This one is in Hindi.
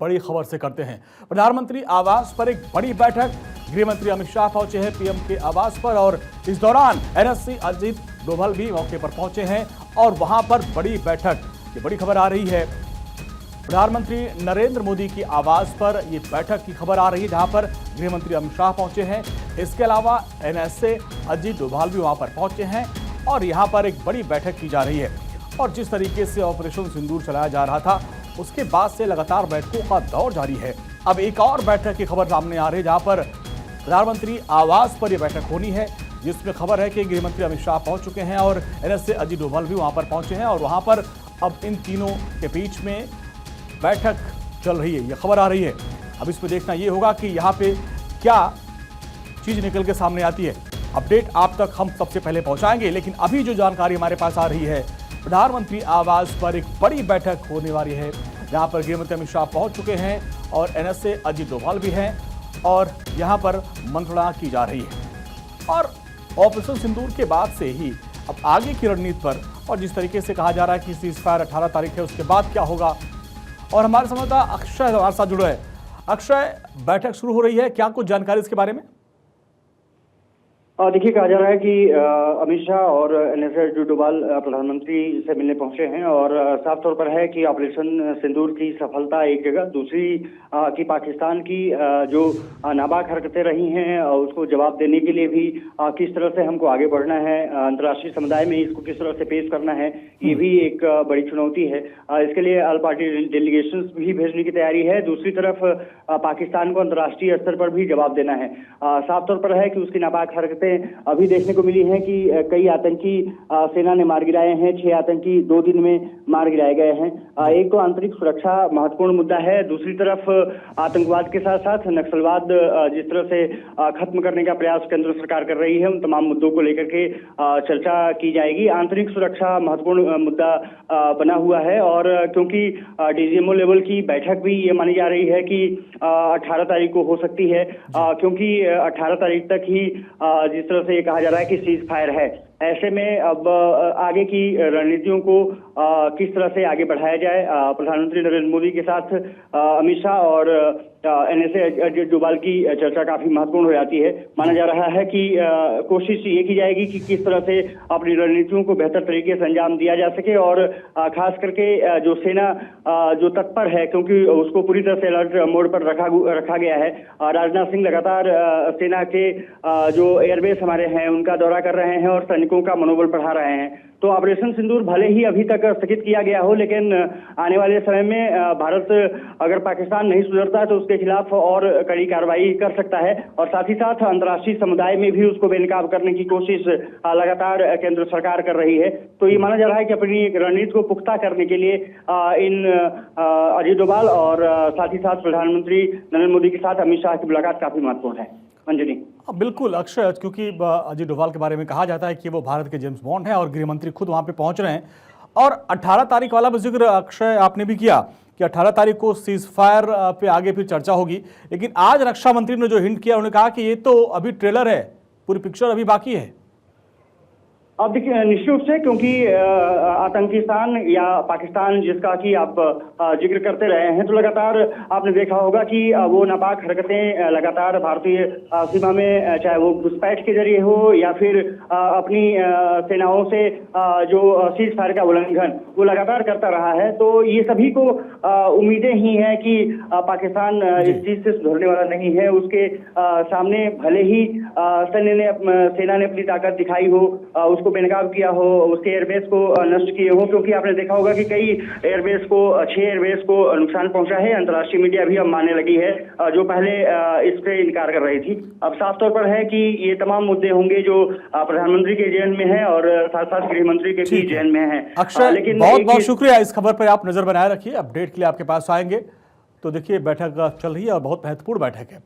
बड़ी खबर से करते हैं। प्रधानमंत्री आवास पर एक बड़ी बैठक, गृह मंत्री अमित शाह पहुंचे हैं पीएम के आवास पर और इस दौरान एनएससी अजीत डोभाल भी मौके पर पहुंचे हैं और वहां पर बड़ी बैठक। ये बड़ी खबर आ रही है, प्रधानमंत्री नरेंद्र मोदी की आवास पर ये बैठक की खबर आ रही है, जहां पर गृह मंत्री अमित शाह पहुंचे हैं। इसके अलावा एनएसए अजीत डोभाल भी वहां पर पहुंचे हैं और यहां पर एक बड़ी बैठक की जा रही है। और जिस तरीके से ऑपरेशन सिंदूर चलाया जा रहा था, उसके बाद से लगातार बैठकों का दौर जारी है। अब एक और बैठक की खबर सामने आ रही है, जहां पर प्रधानमंत्री आवास पर यह बैठक होनी है, जिसमें खबर है कि गृह मंत्री अमित शाह पहुंच चुके हैं और एनएसए अजीत डोभाल भी वहां पर पहुंचे हैं और वहां पर अब इन तीनों के बीच में बैठक चल रही है, यह खबर आ रही है। अब इसमें देखना यह होगा कि यहाँ पे क्या चीज निकल के सामने आती है। अपडेट आप तक हम सबसे पहले पहुंचाएंगे, लेकिन अभी जो जानकारी हमारे पास आ रही है, प्रधानमंत्री आवास पर एक बड़ी बैठक होने वाली है, जहां पर गृह मंत्री अमित शाह पहुंच चुके हैं और एनएसए अजीत डोभाल भी हैं और यहां पर मंत्रणा की जा रही है। और ऑपरेशन सिंदूर के बाद से ही अब आगे की रणनीति पर और जिस तरीके से कहा जा रहा है कि सीज फायर 18 तारीख है, उसके बाद क्या होगा। और हमारे संवाददाता अक्षय हमारे साथ जुड़े हैं। अक्षय, बैठक शुरू हो रही है, क्या कुछ जानकारी इसके बारे में? देखिए, कहा जा रहा है कि अमित शाह और एनएसए अजीत डोभाल प्रधानमंत्री से मिलने पहुंचे हैं और साफ तौर पर है कि ऑपरेशन सिंदूर की सफलता एक जगह, दूसरी कि पाकिस्तान की जो नापाक हरकतें रही हैं उसको जवाब देने के लिए भी किस तरह से हमको आगे बढ़ना है, अंतर्राष्ट्रीय समुदाय में इसको किस तरह से पेश करना है, ये भी एक बड़ी चुनौती है। इसके लिए ऑल पार्टी डेलीगेशन भी भेजने की तैयारी है। दूसरी तरफ पाकिस्तान को अंतर्राष्ट्रीय स्तर पर भी जवाब देना है। साफ तौर पर है कि उसकी नापाक हरकतें अभी देखने को मिली है कि कई आतंकी सेना ने मार गिराए हैं, 6 आतंकी 2 दिन में मार गिराए गए हैं। एक तो आंतरिक सुरक्षा महत्वपूर्ण मुद्दा है, दूसरी तरफ आतंकवाद के साथ साथ नक्सलवाद जिस तरह से खत्म करने का प्रयास केंद्र सरकार कर रही है, उन तमाम मुद्दों को लेकर के चर्चा की जाएगी। आंतरिक सुरक्षा महत्वपूर्ण मुद्दा बना हुआ है और क्योंकि डीजीएमओ लेवल की बैठक भी ये मानी जा रही है कि 18 तारीख को हो सकती है, क्योंकि 18 तारीख तक ही जिस तरह से ये कहा जा रहा है कि सीज फायर है। ऐसे में अब आगे की रणनीतियों को किस तरह से आगे बढ़ाया जाए, प्रधानमंत्री नरेंद्र मोदी के साथ अमित शाह और एनएसए अजीत डोभाल की चर्चा काफी महत्वपूर्ण हो जाती है। माना जा रहा है कि कोशिश ये की जाएगी कि किस तरह से अपनी रणनीतियों को बेहतर तरीके से अंजाम दिया जा सके और खास करके जो सेना जो तत्पर है, क्योंकि उसको पूरी तरह से अलर्ट मोड पर रखा गया है। राजनाथ सिंह लगातार सेना के जो एयरबेस हमारे हैं उनका दौरा कर रहे हैं और सैनिकों का मनोबल बढ़ा रहे हैं। तो ऑपरेशन सिंदूर भले ही अभी तक स्थगित किया गया हो, लेकिन आने वाले समय में भारत अगर पाकिस्तान नहीं सुधरता है तो उसके खिलाफ और कड़ी कार्रवाई कर सकता है और साथ ही साथ अंतर्राष्ट्रीय समुदाय में भी उसको बेनकाब करने की कोशिश लगातार केंद्र सरकार कर रही है। तो ये माना जा रहा है कि अपनी रणनीति को पुख्ता करने के लिए इन अजीत डोभाल और साथ ही साथ प्रधानमंत्री नरेंद्र मोदी के साथ अमित शाह की मुलाकात काफी महत्वपूर्ण है। अंजलि। बिल्कुल अक्षय, क्योंकि अजीत डोभाल के बारे में कहा जाता है कि वो भारत के जेम्स बॉन्ड हैं और गृह मंत्री खुद वहां पे पहुंच रहे हैं। और 18 तारीख वाला भी जिक्र अक्षय आपने भी किया कि 18 तारीख को सीज फायर पे आगे फिर चर्चा होगी, लेकिन आज रक्षा मंत्री ने जो हिंट किया, उन्होंने कहा कि ये तो अभी ट्रेलर है, पूरी पिक्चर अभी बाकी है। अब देखिए, निश्चित रूप से क्योंकि आतंकिस्तान या पाकिस्तान जिसका कि आप जिक्र करते रहे हैं, तो लगातार आपने देखा होगा कि वो नापाक हरकतें लगातार भारतीय सीमा में, चाहे वो घुसपैठ के जरिए हो या फिर अपनी सेनाओं से जो सीज फायर का उल्लंघन वो लगातार करता रहा है। तो ये सभी को उम्मीदें ही हैं कि पाकिस्तान इस चीज से सुधरने वाला नहीं है। उसके सामने भले ही सेना ने अपनी ताकत दिखाई हो, उसको बेनकाब किया हो, उसके एयरबेस को नष्ट किए हो, क्योंकि आपने देखा होगा कि कई एयरबेस को 6 एयरबेस को नुकसान पहुंचा है। अंतर्राष्ट्रीय मीडिया भी अब मानने लगी है, जो पहले इस पे इनकार कर रही थी। अब साफ तौर पर है कि ये तमाम मुद्दे होंगे जो प्रधानमंत्री के जेहन में है और साथ साथ गृह मंत्री के भी जेहन में है। अक्षय, लेकिन बहुत बहुत शुक्रिया, इस खबर पर आप नजर बनाए रखिए, अपडेट के लिए आपके पास आएंगे। तो देखिए, बैठक चल रही है और बहुत महत्वपूर्ण बैठक है।